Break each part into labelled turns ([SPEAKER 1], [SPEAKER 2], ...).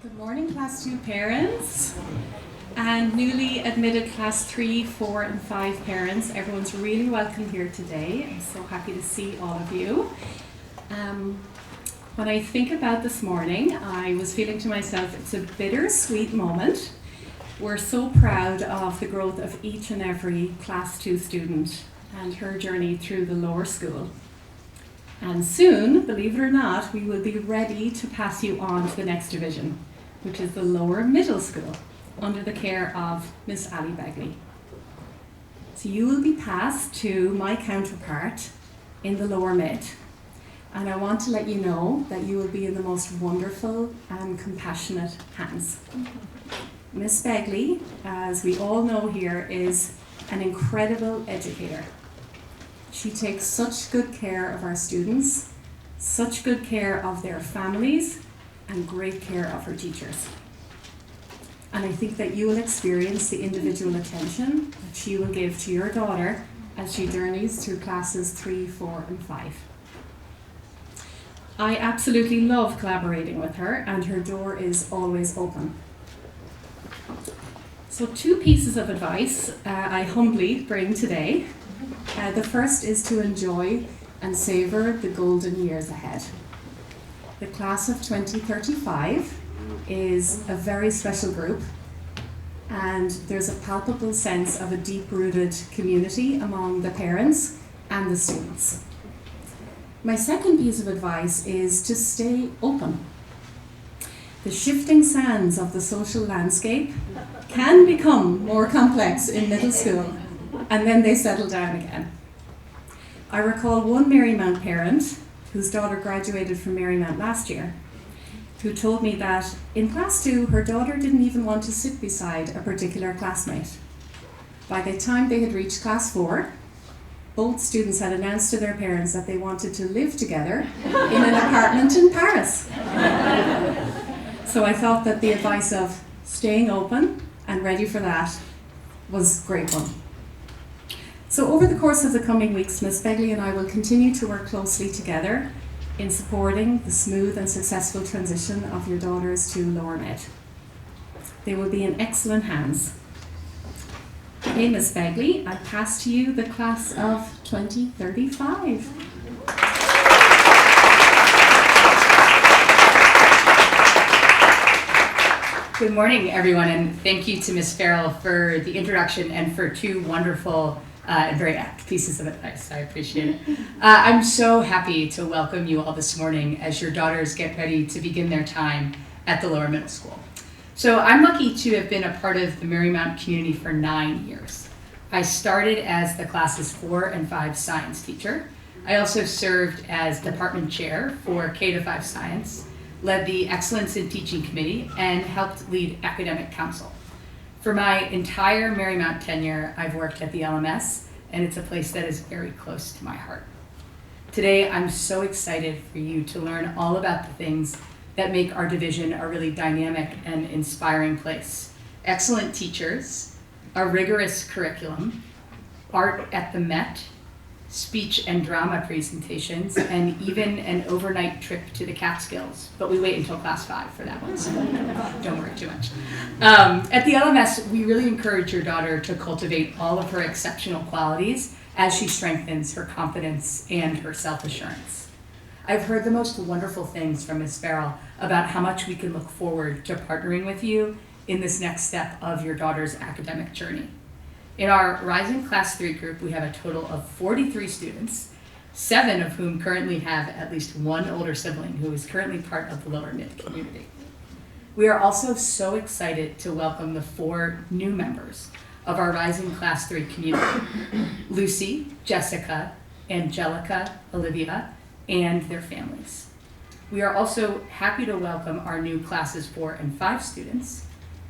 [SPEAKER 1] Good morning, Class 2 parents and newly admitted Class 3, 4 and 5 parents. Everyone's really welcome here today. I'm so happy to see all of you. When I think about this morning, I was feeling to myself, it's a bittersweet moment. We're so proud of the growth of each and every Class 2 student and her journey through the lower school. And soon, believe it or not, we will be ready to pass you on to the next division, which is the lower middle school, under the care of Miss Ali Begley. So you will be passed to my counterpart in the lower mid. And I want to let you know that you will be in the most wonderful and compassionate hands. Miss Begley, as we all know here, is an incredible educator. She takes such good care of our students, such good care of their families, and great care of her teachers. And I think that you will experience the individual attention that she will give to your daughter as she journeys through classes 3, 4, and 5. I absolutely love collaborating with her, and her door is always open. So 2 pieces of advice I humbly bring today. The first is to enjoy and savor the golden years ahead. The class of 2035 is a very special group, and there's a palpable sense of a deep-rooted community among the parents and the students. My second piece of advice is to stay open. The shifting sands of the social landscape can become more complex in middle school, and then they settle down again. I recall one Marymount parent whose daughter graduated from Marymount last year, who told me that in class 2, her daughter didn't even want to sit beside a particular classmate. By the time they had reached class 4, both students had announced to their parents that they wanted to live together in an apartment in Paris. So I thought that the advice of staying open and ready for that was great one. So over the course of the coming weeks, Ms. Begley and I will continue to work closely together in supporting the smooth and successful transition of your daughters to lower mid. They will be in excellent hands. Okay, Ms. Begley, I pass to you the class of 2035.
[SPEAKER 2] Good morning, everyone, and thank you to Ms. Farrell for the introduction and for 2 wonderful and very apt pieces of advice. I appreciate it. I'm so happy to welcome you all this morning as your daughters get ready to begin their time at the lower middle school. So I'm lucky to have been a part of the Marymount community for 9 years. I started as the classes 4 and 5 science teacher. I also served as department chair for K-5 science, led the Excellence in Teaching Committee, and helped lead academic council. For my entire Marymount tenure, I've worked at the LMS, and it's a place that is very close to my heart. Today, I'm so excited for you to learn all about the things that make our division a really dynamic and inspiring place. Excellent teachers, a rigorous curriculum, art at the Met, speech and drama presentations, and even an overnight trip to the Catskills. But we wait until class 5 for that one, so don't worry too much. At the LMS, we really encourage your daughter to cultivate all of her exceptional qualities as she strengthens her confidence and her self-assurance. I've heard the most wonderful things from Ms. Farrell about how much we can look forward to partnering with you in this next step of your daughter's academic journey. In our Rising Class 3 group, we have a total of 43 students, 7 of whom currently have at least one older sibling who is currently part of the lower mid community. We are also so excited to welcome the 4 new members of our Rising Class 3 community: Lucy, Jessica, Angelica, Olivia, and their families. We are also happy to welcome our new classes 4 and 5 students: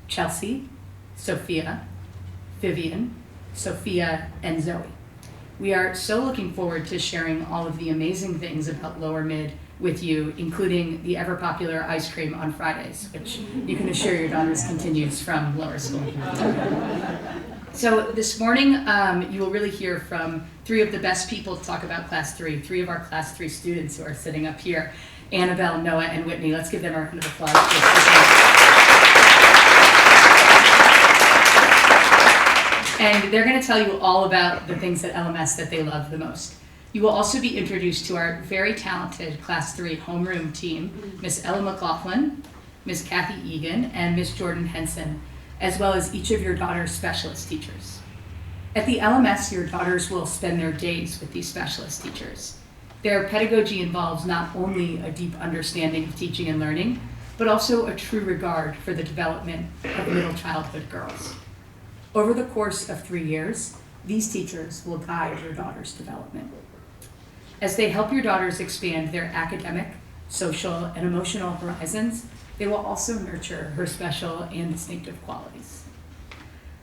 [SPEAKER 2] Chelsea, Sophia, Vivian, Sophia, and Zoe. We are so looking forward to sharing all of the amazing things about lower mid with you, including the ever popular ice cream on Fridays, which you can assure your daughters continues from lower school. So this morning, you will really hear from 3 of the best people to talk about class 3, 3 of our class 3 students who are sitting up here: Annabelle, Noah, and Whitney. Let's give them a round of applause. and they're going to tell you all about the things at LMS that they love the most. You will also be introduced to our very talented Class 3 homeroom team, Miss Ella McLaughlin, Miss Kathy Egan, and Miss Jordan Henson, as well as each of your daughter's specialist teachers. At the LMS, your daughters will spend their days with these specialist teachers. Their pedagogy involves not only a deep understanding of teaching and learning, but also a true regard for the development of middle childhood girls. Over the course of 3 years, these teachers will guide your daughter's development. As they help your daughters expand their academic, social, and emotional horizons, they will also nurture her special and distinctive qualities.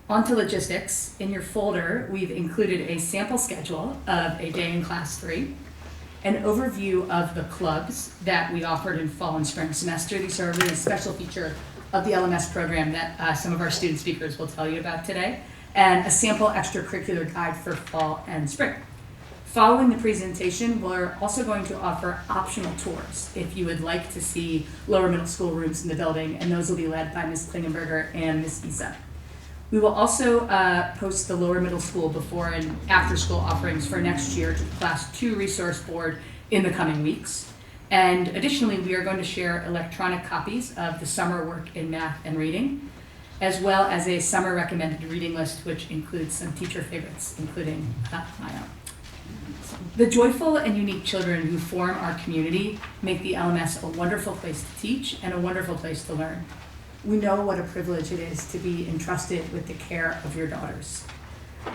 [SPEAKER 2] On to logistics. In your folder, we've included a sample schedule of a day in Class 3, an overview of the clubs that we offered in fall and spring semester. These are a really special feature of the LMS program that some of our student speakers will tell you about today, and a sample extracurricular guide for fall and spring. Following the presentation, we're also going to offer optional tours if you would like to see lower middle school rooms in the building, and those will be led by Ms. Klingenberger and Ms. Isa. We will also post the lower middle school before and after school offerings for next year to the Class 2 resource board in the coming weeks. And additionally, we are going to share electronic copies of the summer work in math and reading, as well as a summer recommended reading list, which includes some teacher favorites, including my own. The joyful and unique children who form our community make the LMS a wonderful place to teach and a wonderful place to learn. We know what a privilege it is to be entrusted with the care of your daughters,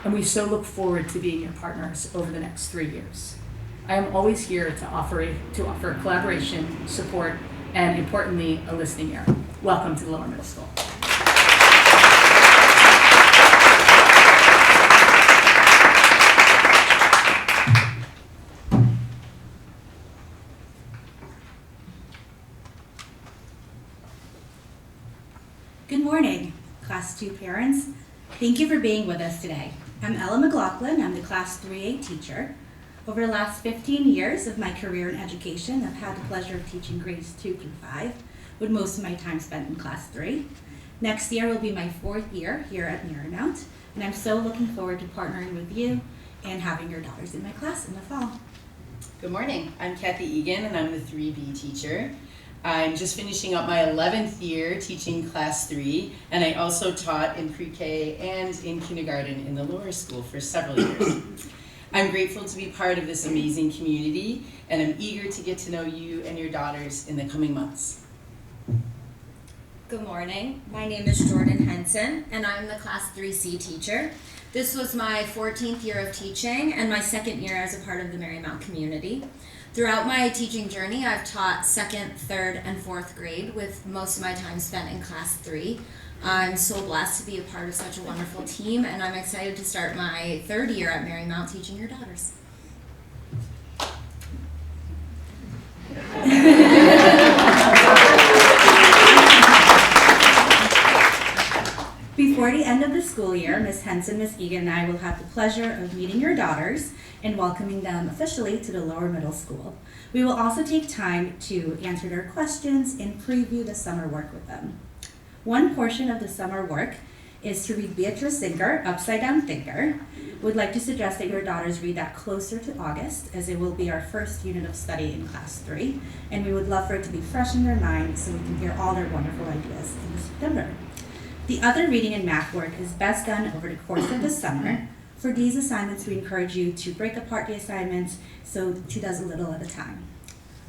[SPEAKER 2] and we so look forward to being your partners over the next 3 years. I am always here to offer collaboration, support, and importantly, a listening ear. Welcome to the lower middle school.
[SPEAKER 3] Good morning, Class 2 parents. Thank you for being with us today. I'm Ella McLaughlin. I'm the Class 3A teacher. Over the last 15 years of my career in education, I've had the pleasure of teaching grades 2 through 5, with most of my time spent in Class 3. Next year will be my 4th year here at Marymount, and I'm so looking forward to partnering with you and having your daughters in my class in the fall.
[SPEAKER 4] Good morning. I'm Kathy Egan, and I'm the 3B teacher. I'm just finishing up my 11th year teaching Class 3, and I also taught in pre-K and in kindergarten in the lower school for several years. I'm grateful to be part of this amazing community, and I'm eager to get to know you and your daughters in the coming months.
[SPEAKER 5] Good morning. My name is Jordan Henson, and I'm the Class 3C teacher. This was my 14th year of teaching and my 2nd year as a part of the Marymount community. Throughout my teaching journey, I've taught 2nd, 3rd, and 4th grade, with most of my time spent in Class 3. I'm so blessed to be a part of such a wonderful team, and I'm excited to start my 3rd year at Marymount teaching your daughters.
[SPEAKER 3] Before the end of the school year, Ms. Henson, Ms. Egan, and I will have the pleasure of meeting your daughters and welcoming them officially to the lower middle school. We will also take time to answer their questions and preview the summer work with them. One portion of the summer work is to read Beatrice Zinker, Upside Down Thinker. Would like to suggest that your daughters read that closer to August, as it will be our first unit of study in Class 3, and we would love for it to be fresh in their minds so we can hear all their wonderful ideas in September. The other reading and math work is best done over the course of the summer. For these assignments, we encourage you to break apart the assignments so she does a little at a time.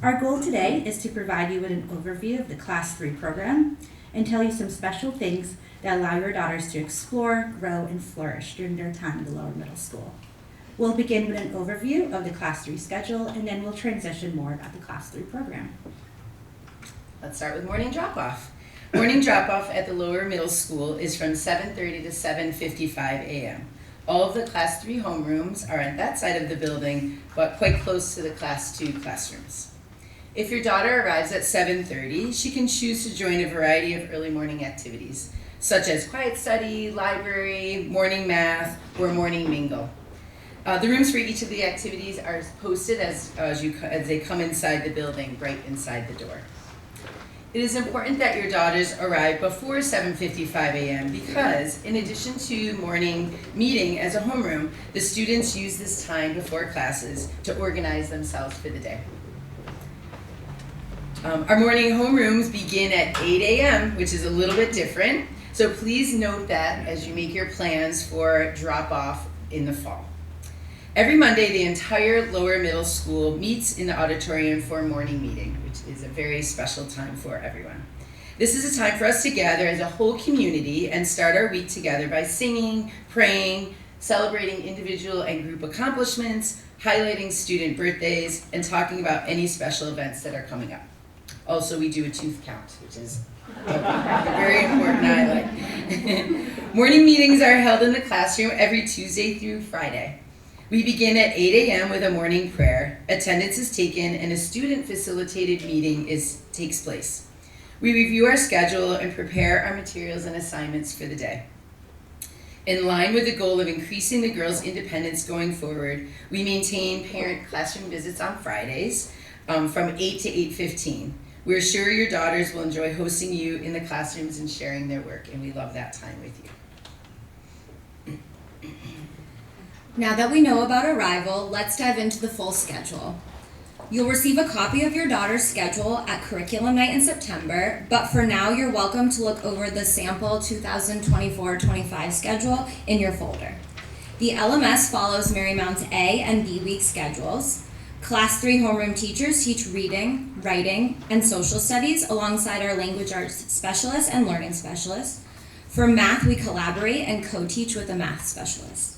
[SPEAKER 3] Our goal today is to provide you with an overview of the Class 3 program and tell you some special things that allow your daughters to explore, grow, and flourish during their time in the lower middle school. We'll begin with an overview of the Class 3 schedule, and then we'll transition more about the Class 3 program.
[SPEAKER 4] Let's start with morning drop-off. Morning drop-off at the lower middle school is from 7:30 to 7:55 a.m. All of the Class 3 homerooms are on that side of the building, but quite close to the Class 2 classrooms. If your daughter arrives at 7:30, she can choose to join a variety of early morning activities, such as quiet study, library, morning math, or morning mingle. The rooms for each of the activities are posted as they come inside the building, right inside the door. It is important that your daughters arrive before 7:55 a.m. because, in addition to morning meeting as a homeroom, the students use this time before classes to organize themselves for the day. Our morning homerooms begin at 8 a.m., which is a little bit different, so please note that as you make your plans for drop-off in the fall. Every Monday, the entire lower middle school meets in the auditorium for a morning meeting, which is a very special time for everyone. This is a time for us to gather as a whole community and start our week together by singing, praying, celebrating individual and group accomplishments, highlighting student birthdays, and talking about any special events that are coming up. Also, we do a tooth count, which is a very important highlight. Morning meetings are held in the classroom every Tuesday through Friday. We begin at 8 a.m. with a morning prayer. Attendance is taken and a student-facilitated meeting takes place. We review our schedule and prepare our materials and assignments for the day. In line with the goal of increasing the girls' independence going forward, we maintain parent classroom visits on Fridays from 8 to 8:15. We're sure your daughters will enjoy hosting you in the classrooms and sharing their work, and we love that time with you.
[SPEAKER 5] Now that we know about arrival, let's dive into the full schedule. You'll receive a copy of your daughter's schedule at Curriculum Night in September, but for now you're welcome to look over the sample 2024-25 schedule in your folder. The LMS follows Marymount's A and B week schedules. Class 3 homeroom teachers teach reading, writing, and social studies alongside our language arts specialists and learning specialists. For math, we collaborate and co-teach with a math specialist.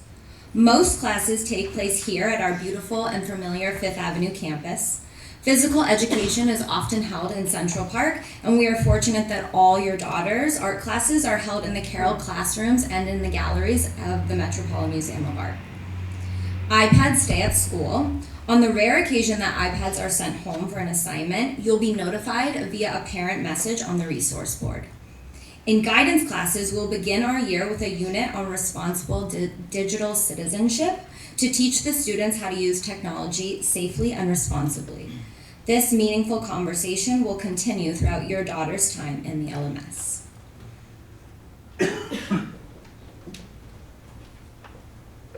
[SPEAKER 5] Most classes take place here at our beautiful and familiar Fifth Avenue campus. Physical education is often held in Central Park, and we are fortunate that all your daughters' art classes are held in the Carroll classrooms and in the galleries of the Metropolitan Museum of Art. iPads stay at school. On the rare occasion that iPads are sent home for an assignment, you'll be notified via a parent message on the resource board. In guidance classes, we'll begin our year with a unit on responsible digital citizenship to teach the students how to use technology safely and responsibly. This meaningful conversation will continue throughout your daughter's time in the LMS.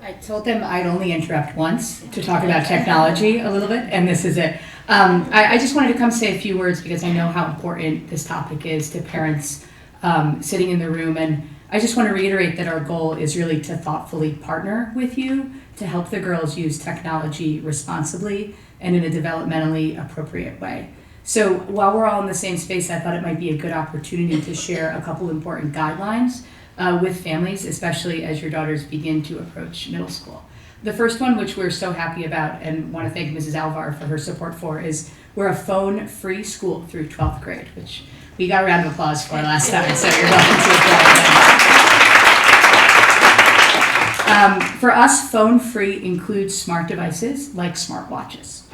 [SPEAKER 2] I told them I'd only interrupt once to talk about technology a little bit, and this is it. I just wanted to come say a few words because I know how important this topic is to parents sitting in the room, and I just want to reiterate that our goal is really to thoughtfully partner with you to help the girls use technology responsibly and in a developmentally appropriate way. So while we're all in the same space, I thought it might be a good opportunity to share a couple important guidelines with families, especially as your daughters begin to approach middle school. The first one, which we're so happy about and want to thank Mrs. Alvar for her support for, is we're a phone-free school through 12th grade, which we got a round of applause for last time, so you're welcome to applaud. For us, phone-free includes smart devices like smartwatches.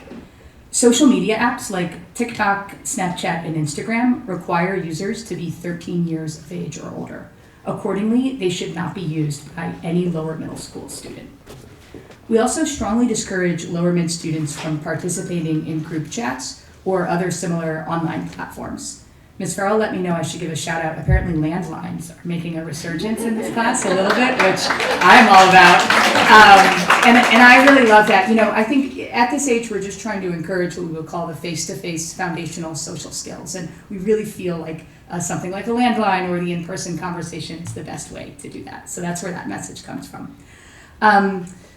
[SPEAKER 2] Social media apps like TikTok, Snapchat, and Instagram require users to be 13 years of age or older. Accordingly, they should not be used by any lower middle school student. We also strongly discourage lower mid students from participating in group chats or other similar online platforms. Ms. Farrell let me know I should give a shout out. Apparently landlines are making a resurgence in this class a little bit, which I'm all about. And I really love that. You know, I think at this age, we're just trying to encourage what we would call the face-to-face foundational social skills. And we really feel like something like a landline or the in-person conversation is the best way to do that. So that's where that message comes from.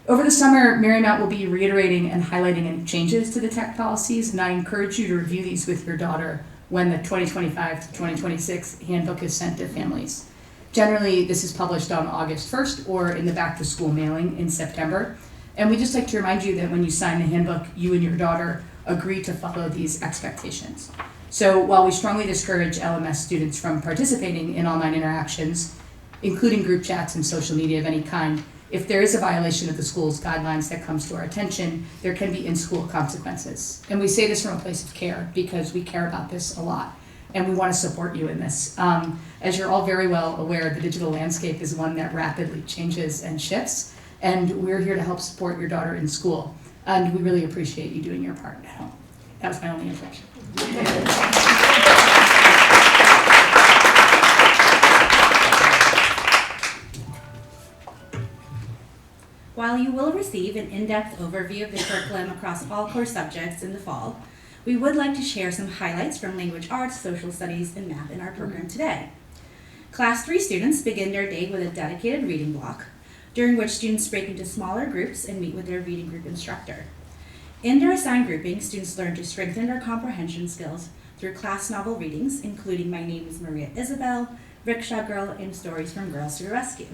[SPEAKER 2] Over the summer, Marymount will be reiterating and highlighting any changes to the tech policies, and I encourage you to review these with your daughter when the 2025 to 2026 handbook is sent to families. Generally, this is published on August 1st or in the back to school mailing in September. And we just like to remind you that when you sign the handbook, you and your daughter agree to follow these expectations. So while we strongly discourage LMS students from participating in online interactions, including group chats and social media of any kind, if there is a violation of the school's guidelines that comes to our attention, there can be in-school consequences. And we say this from a place of care because we care about this a lot and we want to support you in this. As you're all very well aware, the digital landscape is one that rapidly changes and shifts, and we're here to help support your daughter in school. And we really appreciate you doing your part at home. That was my only introduction.
[SPEAKER 3] while you will receive an in-depth overview of the curriculum across all core subjects in the fall, we would like to share some highlights from language arts, social studies, and math in our program today. Class 3 students begin their day with a dedicated reading block, during which students break into smaller groups and meet with their reading group instructor. In their assigned grouping, students learn to strengthen their comprehension skills through class novel readings, including My Name is Maria Isabel, Rickshaw Girl, and Stories from Girls to the Rescue.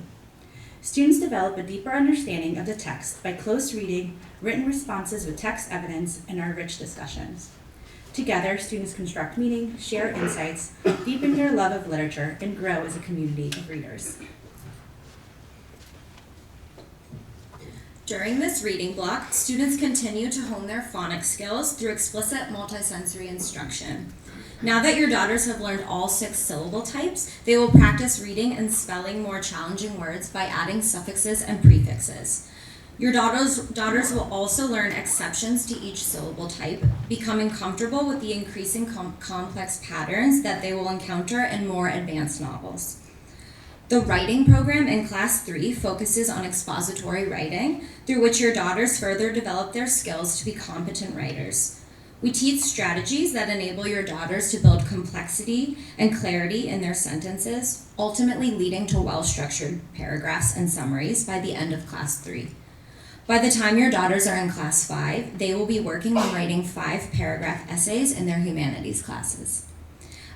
[SPEAKER 3] Students develop a deeper understanding of the text by close reading, written responses with text evidence, and our rich discussions. Together, students construct meaning, share insights, deepen their love of literature, and grow as a community of readers.
[SPEAKER 5] During this reading block, students continue to hone their phonics skills through explicit multisensory instruction. Now that your daughters have learned all 6 syllable types, they will practice reading and spelling more challenging words by adding suffixes and prefixes. Your daughters will also learn exceptions to each syllable type, becoming comfortable with the increasing complex patterns that they will encounter in more advanced novels. The writing program in Class 3 focuses on expository writing, through which your daughters further develop their skills to be competent writers. We teach strategies that enable your daughters to build complexity and clarity in their sentences, ultimately leading to well-structured paragraphs and summaries by the end of Class 3. By the time your daughters are in Class 5, they will be working on writing 5-paragraph essays in their humanities classes.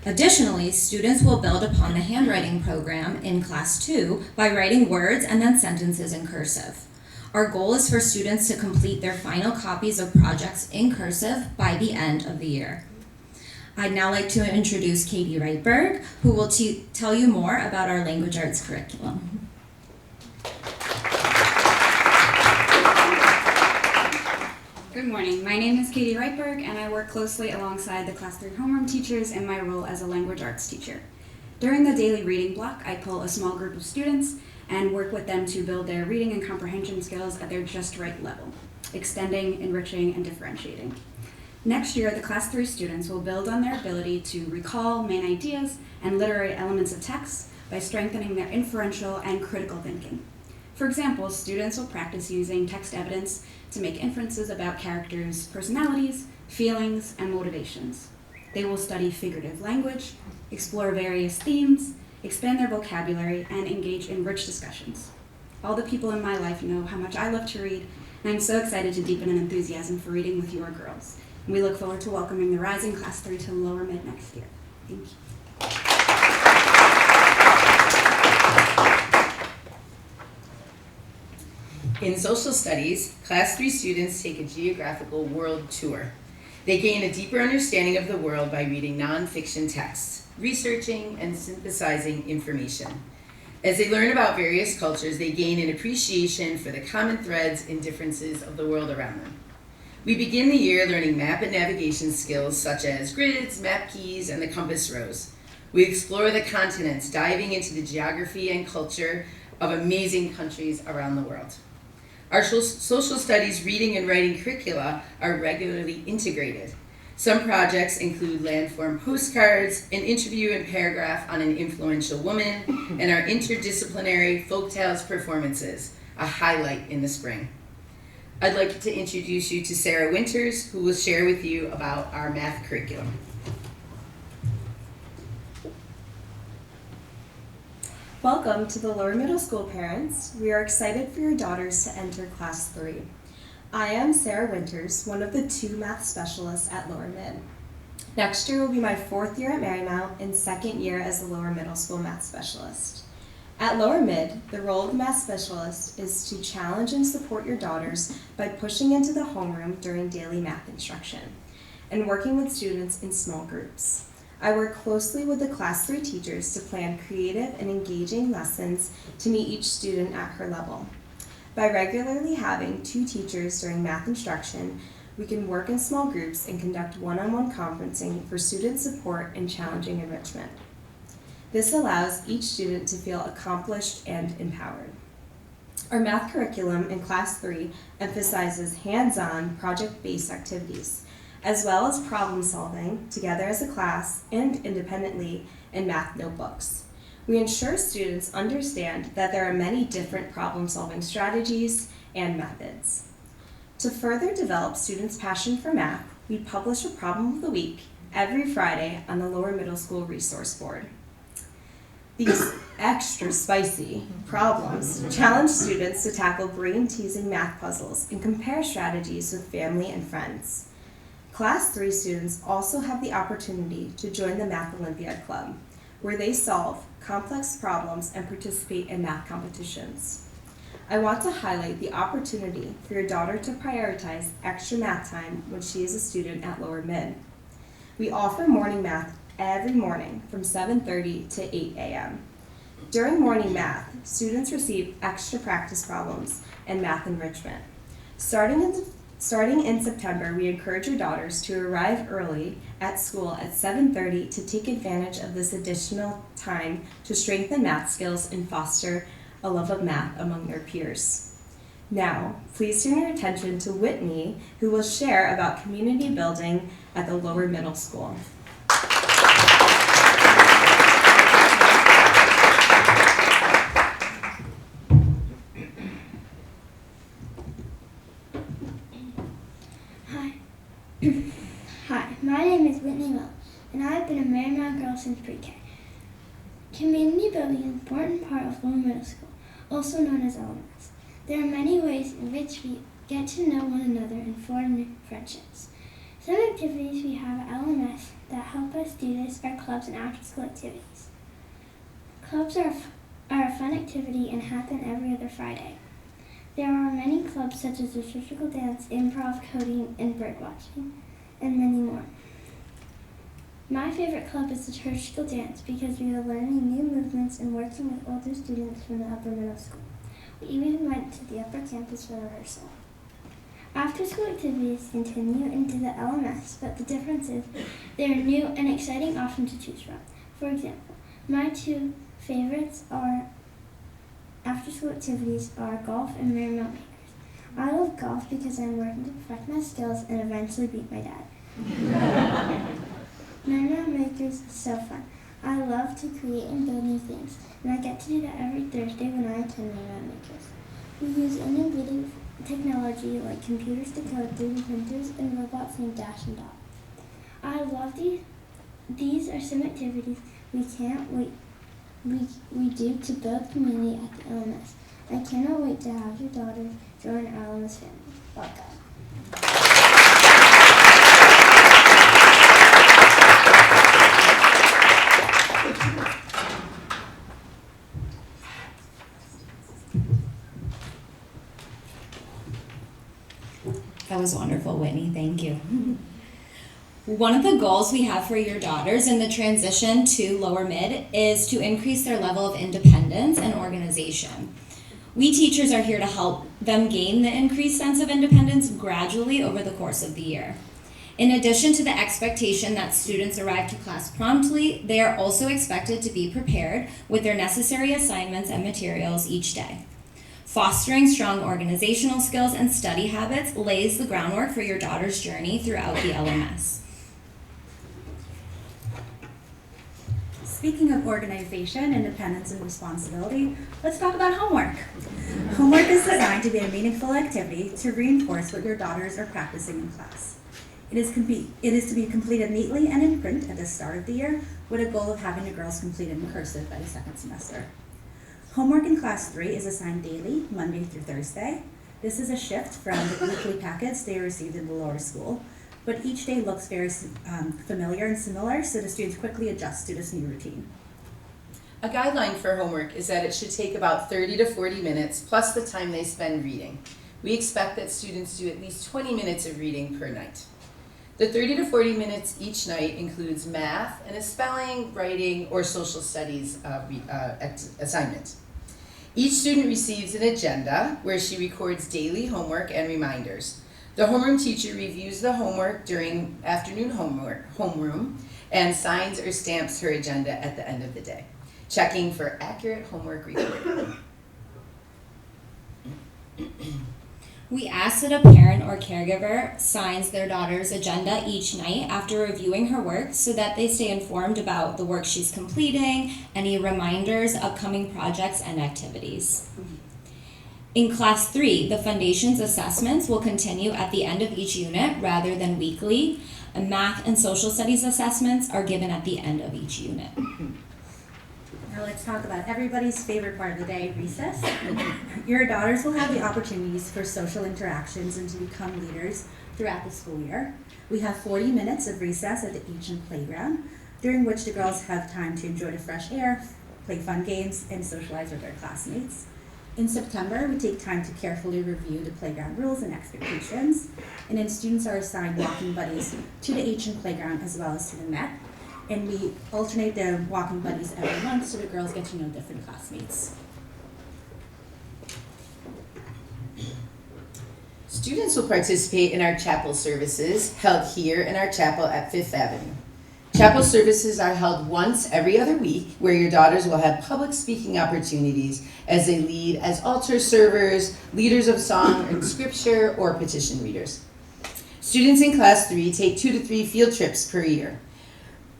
[SPEAKER 5] Additionally, students will build upon the handwriting program in Class 2 by writing words and then sentences in cursive. Our goal is for students to complete their final copies of projects in cursive by the end of the year. I'd now like to introduce Katie Reitberg, who will tell you more about our language arts curriculum.
[SPEAKER 6] Good morning. My name is Katie Reitberg, and I work closely alongside the Class 3 homeroom teachers in my role as a language arts teacher. During the daily reading block, I pull a small group of students and work with them to build their reading and comprehension skills at their just right level, extending, enriching, and differentiating. Next year, the Class 3 students will build on their ability to recall main ideas and literary elements of text by strengthening their inferential and critical thinking. For example, students will practice using text evidence to make inferences about characters' personalities, feelings, and motivations. They will study figurative language, explore various themes, expand their vocabulary, and engage in rich discussions. All the people in my life know how much I love to read, and I'm so excited to deepen an enthusiasm for reading with your girls. And we look forward to welcoming the rising Class 3 to Lower Mid next year. Thank you.
[SPEAKER 4] In social studies, Class 3 students take a geographical world tour. They gain a deeper understanding of the world by reading nonfiction texts, researching and synthesizing information. As they learn about various cultures, they gain an appreciation for the common threads and differences of the world around them. We begin the year learning map and navigation skills such as grids, map keys, and the compass rose. We explore the continents, diving into the geography and culture of amazing countries around the world. Our social studies reading and writing curricula are regularly integrated. Some projects include landform postcards, an interview and paragraph on an influential woman, and our interdisciplinary folktales performances, a highlight in the spring. I'd like to introduce you to Sarah Winters, who will share with you about our math curriculum.
[SPEAKER 7] Welcome to the Lower Middle School parents. We are excited for your daughters to enter Class 3. I am Sarah Winters, one of the 2 math specialists at Lower Mid. Next year will be my 4th year at Marymount and 2nd year as the Lower Middle School math specialist. At Lower Mid, the role of math specialist is to challenge and support your daughters by pushing into the homeroom during daily math instruction and working with students in small groups. I work closely with the Class 3 teachers to plan creative and engaging lessons to meet each student at her level. By regularly having 2 teachers during math instruction, we can work in small groups and conduct one-on-one conferencing for student support and challenging enrichment. This allows each student to feel accomplished and empowered. Our math curriculum in Class 3 emphasizes hands-on, project-based activities, as well as problem solving together as a class and independently in math notebooks. We ensure students understand that there are many different problem solving strategies and methods. To further develop students' passion for math, we publish a problem of the week every Friday on the Lower Middle School Resource Board. These extra spicy problems challenge students to tackle brain-teasing math puzzles and compare strategies with family and friends. Class 3 students also have the opportunity to join the Math Olympiad Club, where they solve complex problems and participate in math competitions. I want to highlight the opportunity for your daughter to prioritize extra math time when she is a student at Lower Mid. We offer morning math every morning from 7:30 to 8 a.m. During morning math, students receive extra practice problems and math enrichment. Starting in September, we encourage your daughters to arrive early at school at 7:30 to take advantage of this additional time to strengthen math skills and foster a love of math among their peers. Now, please turn your attention to Whitney, who will share about community building at the Lower Middle School.
[SPEAKER 8] Hi, my name is Whitney Will, and I have been a Marymount girl since pre-K. Community building is an important part of Lower Middle School, also known as LMS. There are many ways in which we get to know one another and form new friendships. Some activities we have at LMS that help us do this are clubs and after-school activities. Clubs are a fun activity and happen every other Friday. There are many clubs such as liturgical dance, improv, coding, and birdwatching, and many more. My favorite club is liturgical dance because we are learning new movements and working with older students from the upper middle school. We even went to the upper campus for rehearsal. After-school activities continue into the LMS, but the difference is they are new and exciting options to choose from. For example, my two favorites are after-school activities are golf and Marymount Makers. I love golf because I'm working to perfect my skills and eventually beat my dad. Marymount Makers is so fun. I love to create and build new things, and I get to do that every Thursday when I attend Marymount Makers. We use innovative technology like computers to code 3D printers and robots named Dash and Dot. I love these. These are some activities we do to build community at the LMS. I cannot wait to have your daughter join our LMS family. Welcome.
[SPEAKER 5] That was wonderful, Whitney. Thank you. One of the goals we have for your daughters in the transition to Lower Mid is to increase their level of independence and organization. We teachers are here to help them gain the increased sense of independence gradually over the course of the year. In addition to the expectation that students arrive to class promptly, they are also expected to be prepared with their necessary assignments and materials each day. Fostering strong organizational skills and study habits lays the groundwork for your daughter's journey throughout the LMS.
[SPEAKER 3] Speaking of organization, independence, and responsibility, let's talk about homework. Homework is designed to be a meaningful activity to reinforce what your daughters are practicing in class. It is to be completed neatly and in print at the start of the year, with a goal of having the girls complete it in cursive by the second semester. Homework in Class 3 is assigned daily, Monday through Thursday. This is a shift from the weekly packets they received in the lower school, but each day looks very familiar and similar, so the students quickly adjust to this new routine.
[SPEAKER 4] A guideline for homework is that it should take about 30 to 40 minutes plus the time they spend reading. We expect that students do at least 20 minutes of reading per night. The 30 to 40 minutes each night includes math and a spelling, writing, or social studies assignment. Each student receives an agenda where she records daily homework and reminders. The homeroom teacher reviews the homework during afternoon homeroom and signs or stamps her agenda at the end of the day, checking for accurate homework recording.
[SPEAKER 5] We ask that a parent or caregiver signs their daughter's agenda each night after reviewing her work so that they stay informed about the work she's completing, any reminders, upcoming projects, and activities. In Class 3, the Foundations assessments will continue at the end of each unit rather than weekly, and Math and Social Studies assessments are given at the end of each unit.
[SPEAKER 3] Now let's talk about everybody's favorite part of the day, recess. Your daughters will have the opportunities for social interactions and to become leaders throughout the school year. We have 40 minutes of recess at the ancient playground, during which the girls have time to enjoy the fresh air, play fun games, and socialize with their classmates. In September, we take time to carefully review the playground rules and expectations, and then students are assigned walking buddies to the ancient playground as well as to the net. And we alternate the walking buddies every month so the girls get to know different classmates.
[SPEAKER 4] Students will participate in our chapel services held here in our chapel at Fifth Avenue. Chapel services are held once every other week, where your daughters will have public speaking opportunities as they lead as altar servers, leaders of song and scripture, or petition readers. Students in Class 3 take 2 to 3 field trips per year.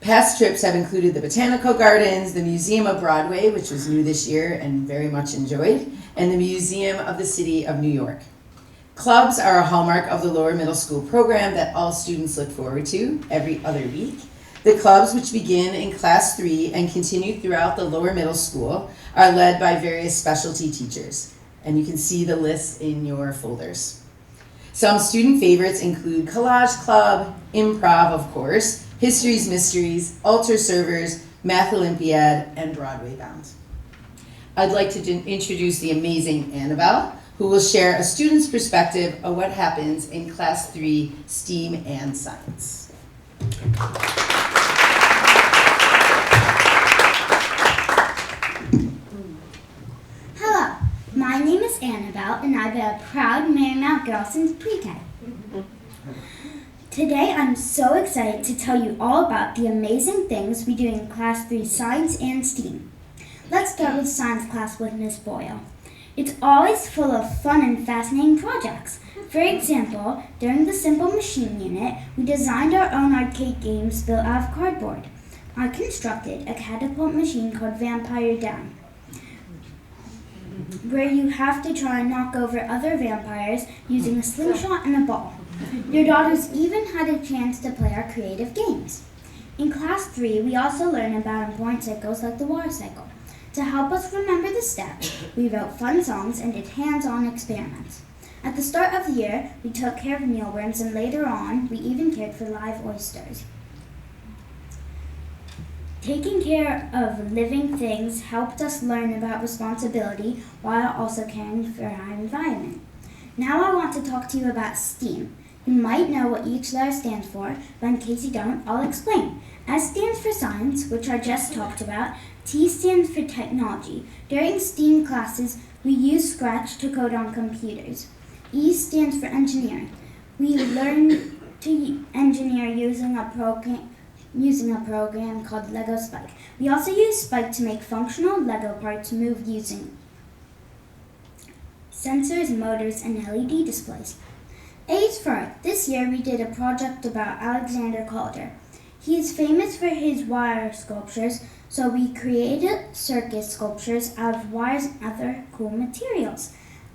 [SPEAKER 4] Past trips have included the Botanical Gardens, the Museum of Broadway, which was new this year and very much enjoyed, and the Museum of the City of New York. Clubs are a hallmark of the lower middle school program that all students look forward to every other week. The clubs, which begin in Class 3 and continue throughout the lower middle school, are led by various specialty teachers, and you can see the list in your folders. Some student favorites include Collage Club, Improv, of course, History's Mysteries, Altar Servers, Math Olympiad, and Broadway Bound. I'd like to introduce the amazing Annabelle, who will share a student's perspective of what happens in Class 3 STEAM and Science.
[SPEAKER 8] Hello, my name is Annabelle and I've been a proud Marymount girl since pre-K. Today I'm so excited to tell you all about the amazing things we do in Class 3 Science and STEAM. Let's start with science class with Miss Boyle. It's always full of fun and fascinating projects. For example, during the Simple Machine unit, we designed our own arcade games built out of cardboard. I constructed a catapult machine called Vampire Down, where you have to try and knock over other vampires using a slingshot and a ball. Your daughters even had a chance to play our creative games. In Class 3, we also learn about important cycles like the water cycle. To help us remember the steps, we wrote fun songs and did hands-on experiments. At the start of the year, we took care of mealworms, and later on, we even cared for live oysters. Taking care of living things helped us learn about responsibility while also caring for our environment. Now I want to talk to you about STEAM. You might know what each letter stands for, but in case you don't, I'll explain. S stands for science, which I just talked about. T stands for technology. During STEAM classes, we use Scratch to code on computers. E stands for engineering. We learn to engineer using a program called Lego Spike. We also use Spike to make functional Lego parts move using sensors, motors, and LED displays. A is for art. This year we did a project about Alexander Calder. He is famous for his wire sculptures, so we created circus sculptures out of wires and other cool materials.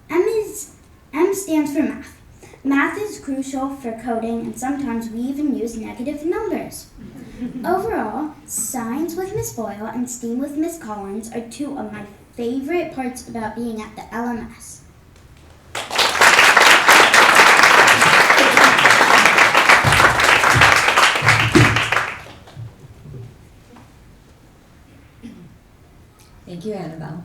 [SPEAKER 8] M stands for math. Math is crucial for coding, and sometimes we even use negative numbers. Overall, Science with Miss Boyle and STEAM with Miss Collins are two of my favorite parts about being at the LMS.
[SPEAKER 5] Thank you, Annabelle.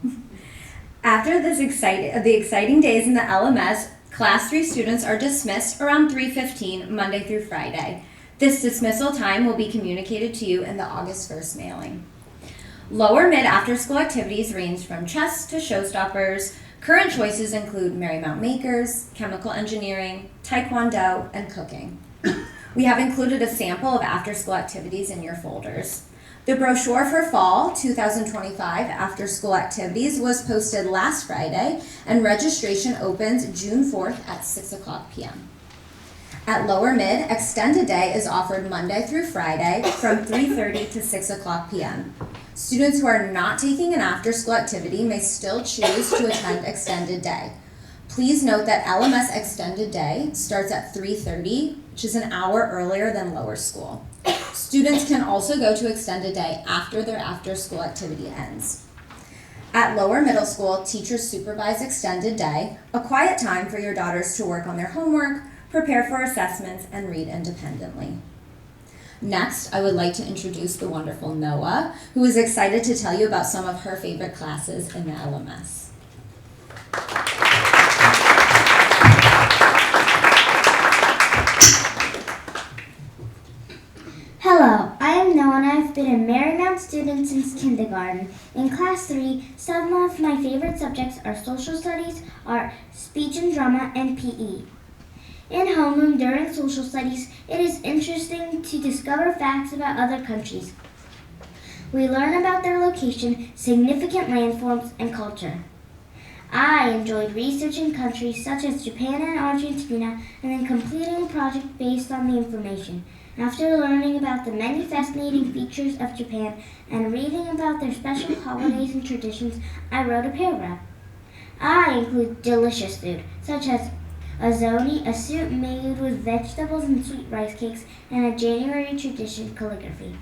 [SPEAKER 5] After the exciting days in the LMS, Class 3 students are dismissed around 3:15 Monday through Friday. This dismissal time will be communicated to you in the August 1st mailing. Lower mid after-school activities range from chess to showstoppers. Current choices include Marymount Makers, chemical engineering, taekwondo, and cooking. We have included a sample of after-school activities in your folders. The brochure for fall 2025 after-school activities was posted last Friday, and registration opens June 4th at 6 o'clock p.m. At Lower Mid, Extended Day is offered Monday through Friday from 3:30 to 6 o'clock p.m. Students who are not taking an after-school activity may still choose to attend Extended Day. Please note that LMS Extended Day starts at 3:30, which is an hour earlier than lower school. Students can also go to Extended Day after their after-school activity ends. At lower middle school, teachers supervise Extended Day, a quiet time for your daughters to work on their homework, prepare for assessments, and read independently. Next, I would like to introduce the wonderful Noah, who is excited to tell you about some of her favorite classes in the LMS.
[SPEAKER 8] Hello, I am Noah and I've been a Marymount student since kindergarten. In class 3, some of my favorite subjects are social studies, art, speech and drama, and PE. In homeroom during social studies, it is interesting to discover facts about other countries. We learn about their location, significant landforms, and culture. I enjoyed researching countries such as Japan and Argentina and then completing a project based on the information. After learning about the many fascinating features of Japan and reading about their special holidays and traditions, I wrote a paragraph. I include delicious food, such as azoni, a soup made with vegetables and sweet rice cakes, and a January tradition calligraphy.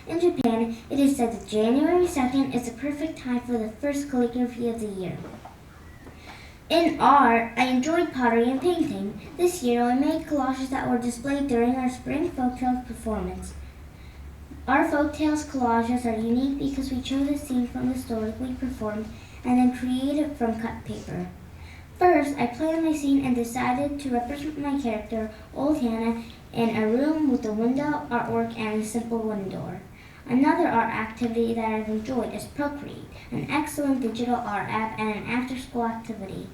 [SPEAKER 8] In Japan, it is said that January 2nd is the perfect time for the first calligraphy of the year. In art, I enjoyed pottery and painting. This year, I made collages that were displayed during our spring folktales performance. Our folktales collages are unique because we chose a scene from the story we performed and then created from cut paper. First, I planned my scene and decided to represent my character, Old Hannah, in a room with a window, artwork, and a simple wooden door. Another art activity that I've enjoyed is Procreate, an excellent digital art app and an after-school activity.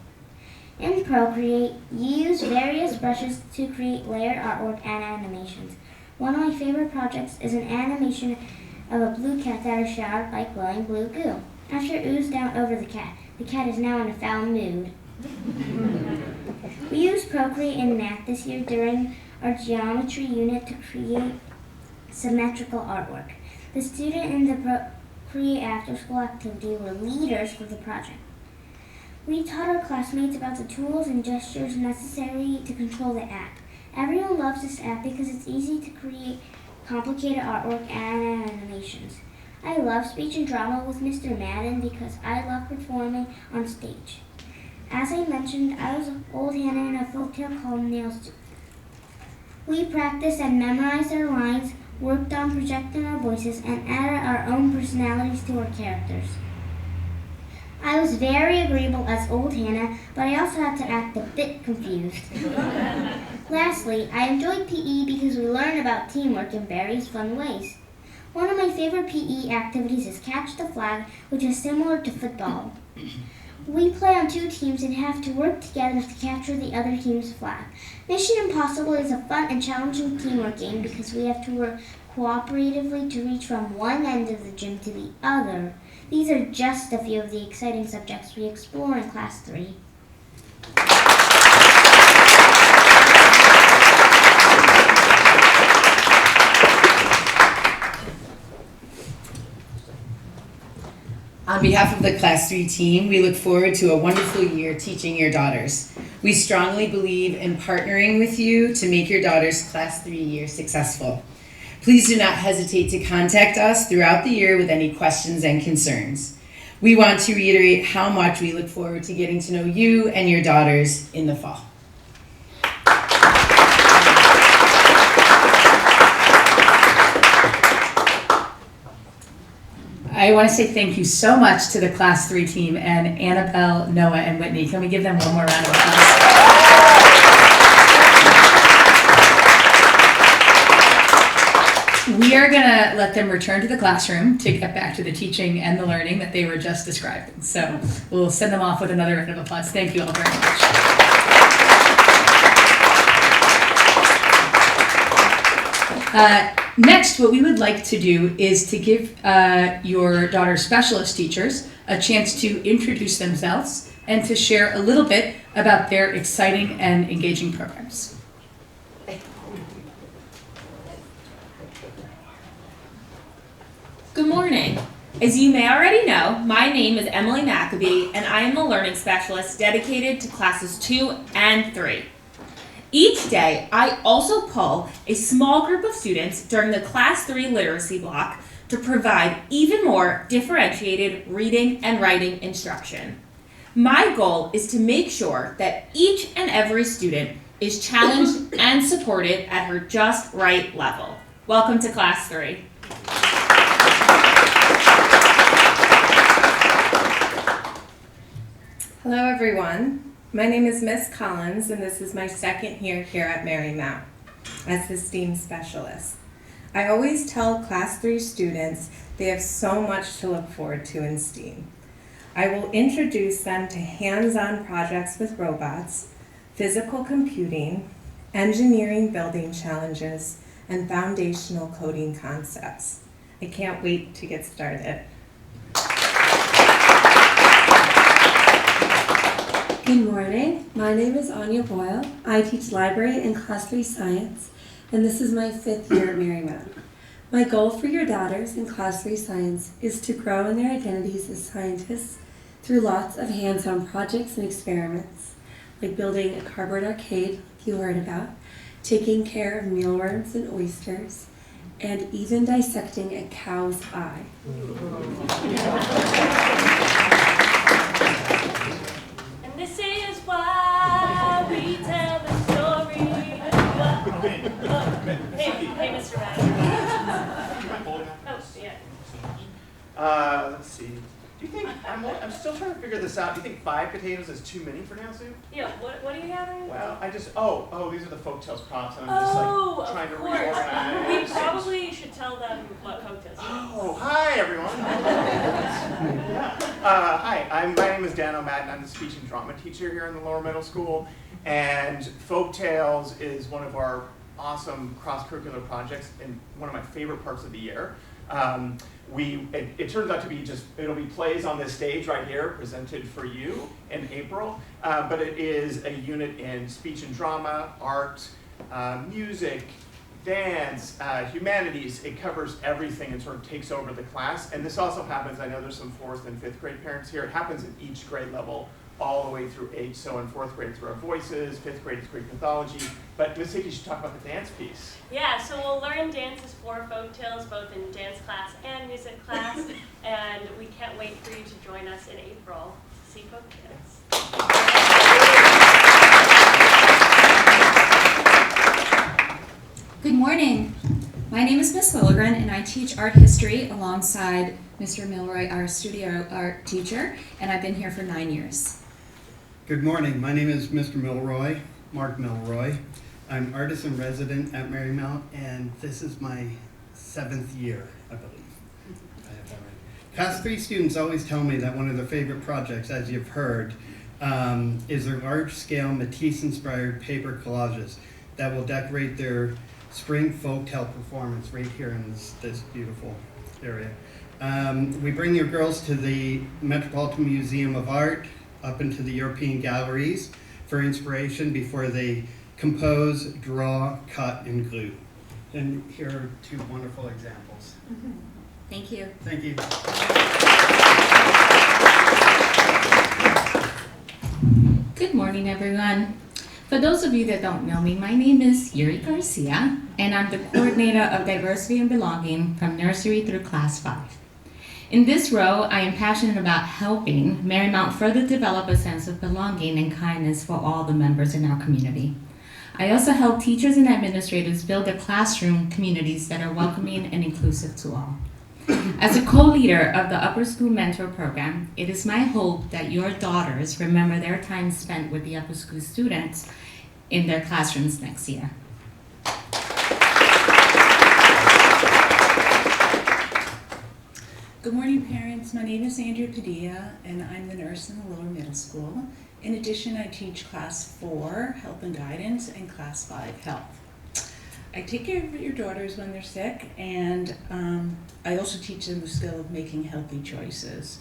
[SPEAKER 8] In Procreate, you use various brushes to create layered artwork and animations. One of my favorite projects is an animation of a blue cat that is showered by glowing blue goo. After it oozed down over the cat is now in a foul mood. We used Procreate in math this year during our geometry unit to create symmetrical artwork. The student in the Procreate after-school activity were leaders for the project. We taught our classmates about the tools and gestures necessary to control the app. Everyone loves this app because it's easy to create complicated artwork and animations. I love speech and drama with Mr. Madden because I love performing on stage. As I mentioned, I was Old Hannah in a folktale called Nails. We practiced and memorized our lines, worked on projecting our voices, and added our own personalities to our characters. I was very agreeable as Old Hannah, but I also had to act a bit confused. Lastly, I enjoyed PE because we learned about teamwork in various fun ways. One of my favorite PE activities is Catch the Flag, which is similar to football. We play on two teams and have to work together to capture the other team's flag. Mission Impossible is a fun and challenging teamwork game because we have to work cooperatively to reach from one end of the gym to the other. These are just a few of the exciting subjects we explore in Class 3.
[SPEAKER 4] On behalf of the Class 3 team, we look forward to a wonderful year teaching your daughters. We strongly believe in partnering with you to make your daughter's Class 3 year successful. Please do not hesitate to contact us throughout the year with any questions and concerns. We want to reiterate how much we look forward to getting to know you and your daughters in the fall.
[SPEAKER 2] I want to say thank you so much to the Class 3 team and Annabelle, Noah, and Whitney. Can we give them one more round of applause? We are going to let them return to the classroom to get back to the teaching and the learning that they were just describing. So we'll send them off with another round of applause. Thank you all very much. Next, what we would like to do is to give your daughter's specialist teachers a chance to introduce themselves and to share a little bit about their exciting and engaging programs.
[SPEAKER 9] Good morning. As you may already know, my name is Emily Maccabee, and I am a learning specialist dedicated to classes 2 and 3. Each day, I also pull a small group of students during the Class 3 literacy block to provide even more differentiated reading and writing instruction. My goal is to make sure that each and every student is challenged and supported at her just right level. Welcome to Class 3.
[SPEAKER 10] Hello everyone, my name is Miss Collins and this is my second year here at Marymount as the STEAM specialist. I always tell Class 3 students they have so much to look forward to in STEAM. I will introduce them to hands-on projects with robots, physical computing, engineering building challenges, and foundational coding concepts. I can't wait to get started.
[SPEAKER 11] Good morning, my name is Anya Boyle. I teach library and Class 3 science, and this is my 5th year at Marymount. My goal for your daughters in Class 3 science is to grow in their identities as scientists through lots of hands-on projects and experiments, like building a cardboard arcade like you heard about, taking care of mealworms and oysters, and even dissecting a cow's eye.
[SPEAKER 12] This is why we tell the story. Hey, Mr. Madden. Oh, yeah.
[SPEAKER 13] Let's see. Do you think, I'm still trying to figure this out. Do you think 5 potatoes is too many for now, Sue?
[SPEAKER 12] Yeah, what do you have?
[SPEAKER 13] Well, these are the Folktales props, and I'm just like trying to reorganize.
[SPEAKER 12] We probably should tell them what Folktales is.
[SPEAKER 13] Oh, hi everyone. Hi, my name is Dan O'Madden. I'm the speech and drama teacher here in the Lower Middle School, and Folktales is one of our awesome cross-curricular projects and one of my favorite parts of the year. It turns out to be it'll be plays on this stage right here, presented for you in April, but it is a unit in speech and drama, art, music, dance, humanities. It covers everything and sort of takes over the class. And this also happens, I know there's some 4th and 5th grade parents here, it happens in each grade level all the way through 8. So in 4th grade, it's our voices, 5th grade, it's Greek mythology. But Ms. Hickey should talk about the dance piece.
[SPEAKER 12] Yeah, so we'll learn dances for Folktales, both in dance class and music class. And we can't wait for you to join us in April to see Folktales.
[SPEAKER 14] Good morning. My name is Miss Lilligren, and I teach art history alongside Mr. Milroy, our studio art teacher, and I've been here for 9 years.
[SPEAKER 15] Good morning. My name is Mr. Milroy, Mark Milroy. I'm artist in resident at Marymount, and this is my 7th year, I believe. I have that right. Class 3 students always tell me that one of their favorite projects, as you've heard, is their large-scale Matisse-inspired paper collages that will decorate their spring folktale performance right here in this beautiful area. We bring your girls to the Metropolitan Museum of Art, up into the European galleries for inspiration before they compose, draw, cut, and glue. And here are 2 wonderful examples.
[SPEAKER 14] Thank you.
[SPEAKER 15] Thank you.
[SPEAKER 2] Good morning, everyone. For those of you that don't know me, my name is Yuri Garcia, and I'm the coordinator of diversity and belonging from nursery through class 5. In this role, I am passionate about helping Marymount further develop a sense of belonging and kindness for all the members in our community. I also help teachers and administrators build their classroom communities that are welcoming and inclusive to all. As a co-leader of the Upper School Mentor Program, it is my hope that your daughters remember their time spent with the upper school students in their classrooms next year.
[SPEAKER 16] Good morning, parents. My name is Andrea Padilla, and I'm the nurse in the Lower Middle School. In addition, I teach Class 4, Health and Guidance, and Class 5, Health. I take care of your daughters when they're sick, and I also teach them the skill of making healthy choices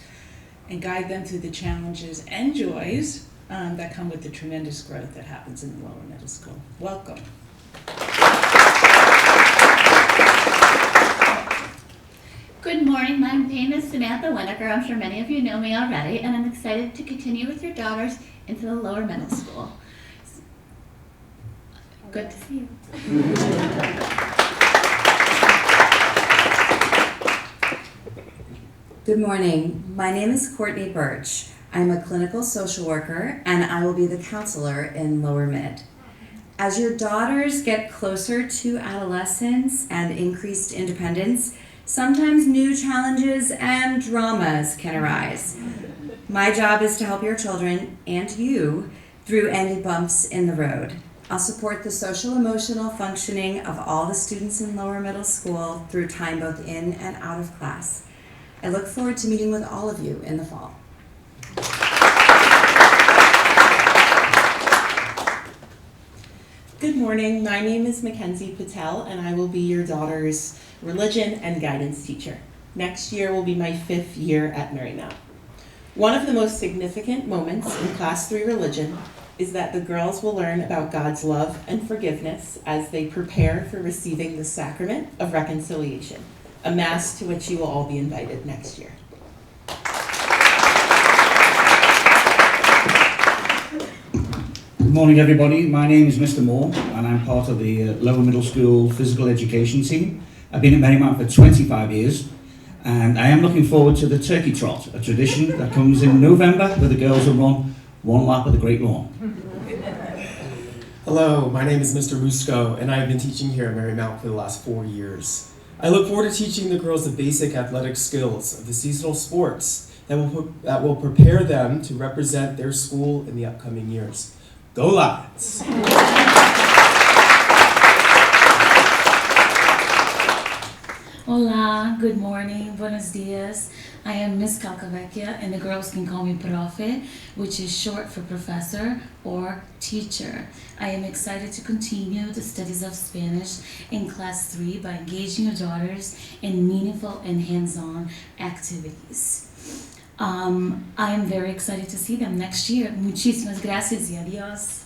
[SPEAKER 16] and guide them through the challenges and joys that come with the tremendous growth that happens in the Lower Middle School. Welcome.
[SPEAKER 17] Good morning, my name is Samantha Winokur. I'm sure many of you know me already, and I'm excited to continue with your daughters into the lower middle school. Good to see you.
[SPEAKER 18] Good morning. My name is Courtney Birch. I'm a clinical social worker and I will be the counselor in Lower Mid. As your daughters get closer to adolescence and increased independence, sometimes new challenges and dramas can arise. My job is to help your children and you through any bumps in the road. I'll support the social emotional functioning of all the students in Lower Middle School through time both in and out of class. I look forward to meeting with all of you in the fall.
[SPEAKER 19] Good morning, my name is Mackenzie Patel and I will be your daughter's religion and guidance teacher. Next year will be my 5th year at Marymount. One of the most significant moments in Class 3 religion is that the girls will learn about God's love and forgiveness as they prepare for receiving the sacrament of reconciliation, a mass to which you will all be invited next year.
[SPEAKER 20] Good morning, everybody. My name is Mr. Moore, and I'm part of the Lower Middle School Physical Education team. I've been at Marymount for 25 years, and I am looking forward to the Turkey Trot, a tradition that comes in November, where the girls will run one lap of the Great Lawn.
[SPEAKER 21] Hello, my name is Mr. Musco, and I have been teaching here at Marymount for the last 4 years. I look forward to teaching the girls the basic athletic skills of the seasonal sports that will prepare them to represent their school in the upcoming years. Go Lions!
[SPEAKER 22] Hola, good morning, buenos dias. I am Miss Calcavecchia, and the girls can call me Profe, which is short for professor or teacher. I am excited to continue the studies of Spanish in Class 3 by engaging your daughters in meaningful and hands-on activities. I am very excited to see them next year. Muchísimas gracias y adiós.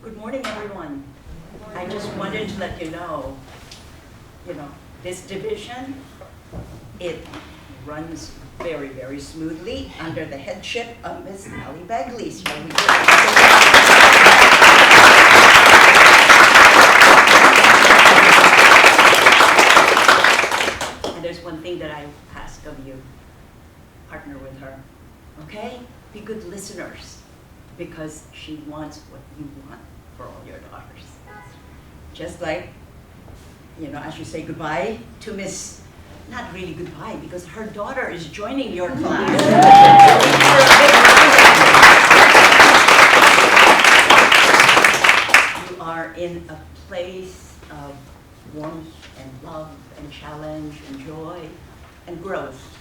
[SPEAKER 23] Good morning, everyone. I just wanted to let you know, this division, it runs very, very smoothly under the headship of Miss Allie Bagley. So we And there's one thing that I ask of you, partner with her, okay? Be good listeners, because she wants what you want for all your daughters. Just like, as you say goodbye to Miss, not really goodbye, because her daughter is joining your class. You are in a place of warmth and love and challenge and joy and growth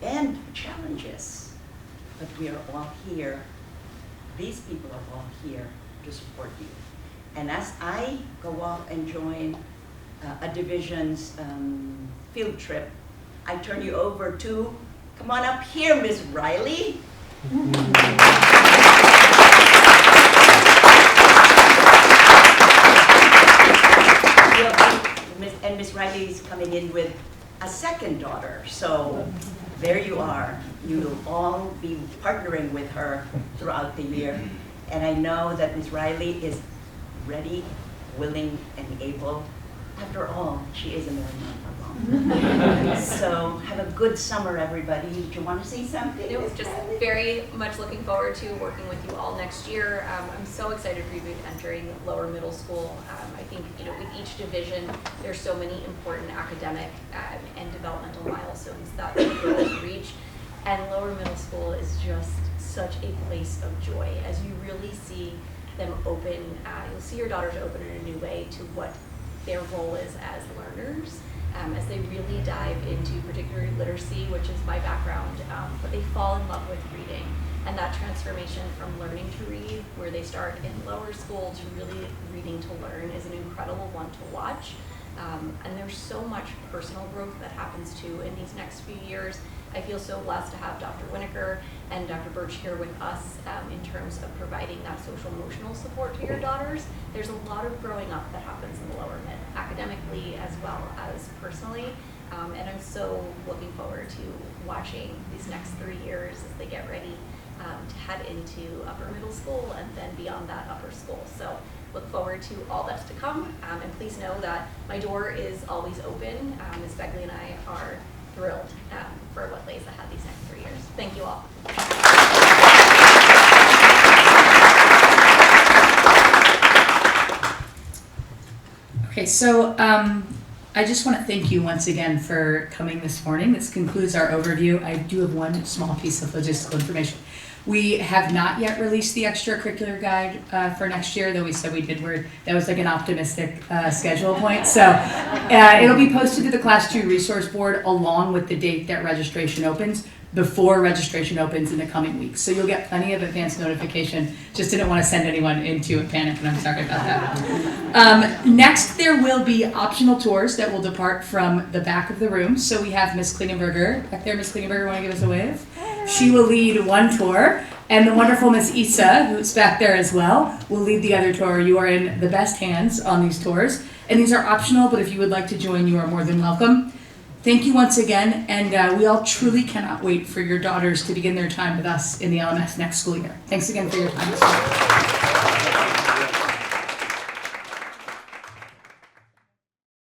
[SPEAKER 23] and challenges. But we are all here. These people are all here to support you. And as I go off and join a division's field trip, I turn you over to, come on up here, Miss Riley. And Miss Riley's coming in with a second daughter. So there you are. You will all be partnering with her throughout the year. And I know that Miss Riley is ready, willing, and able. After all, she is a Marymount alum. So have a good summer, everybody. Did you want to say something?
[SPEAKER 24] No, just very much looking forward to working with you all next year. I'm so excited for you to be entering lower middle school. I think with each division, there's so many important academic and developmental milestones that the girls reach. And lower middle school is just such a place of joy as you really see them open. You'll see your daughters open in a new way to what their role is as learners, as they really dive into particularly literacy, which is my background, but they fall in love with reading. And that transformation from learning to read, where they start in lower school, to really reading to learn is an incredible one to watch. And there's so much personal growth that happens too in these next few years. I feel so blessed to have Dr. Winokur and Dr. Birch here with us in terms of providing that social emotional support to your daughters. There's a lot of growing up that happens in the lower mid, academically as well as personally. And I'm so looking forward to watching these next 3 years as they get ready to head into upper middle school and then beyond that upper school. So look forward to all that's to come. And please know that my door is always open. Ms. Begley and I are thrilled for what lays ahead these next 3 years. Thank you all.
[SPEAKER 2] Okay, so I just want to thank you once again for coming this morning. This concludes our overview. I do have one small piece of logistical information. We have not yet released the extracurricular guide for next year, though we said we did. That was like an optimistic schedule point. So it'll be posted to the Class 2 resource board along with the date that registration opens, before registration opens in the coming weeks. So you'll get plenty of advance notification. Just didn't want to send anyone into a panic, and I'm sorry about that. Next, there will be optional tours that will depart from the back of the room. So we have Ms. Klingenberger. Back there, Ms. Klingenberger, want to give us a wave? She will lead one tour, and the wonderful Ms. Issa, who's back there as well, will lead the other tour. You are in the best hands on these tours, and these are optional, but if you would like to join, you are more than welcome. Thank you once again, and we all truly cannot wait for your daughters to begin their time with us in the LMS next school year. Thanks again for your time.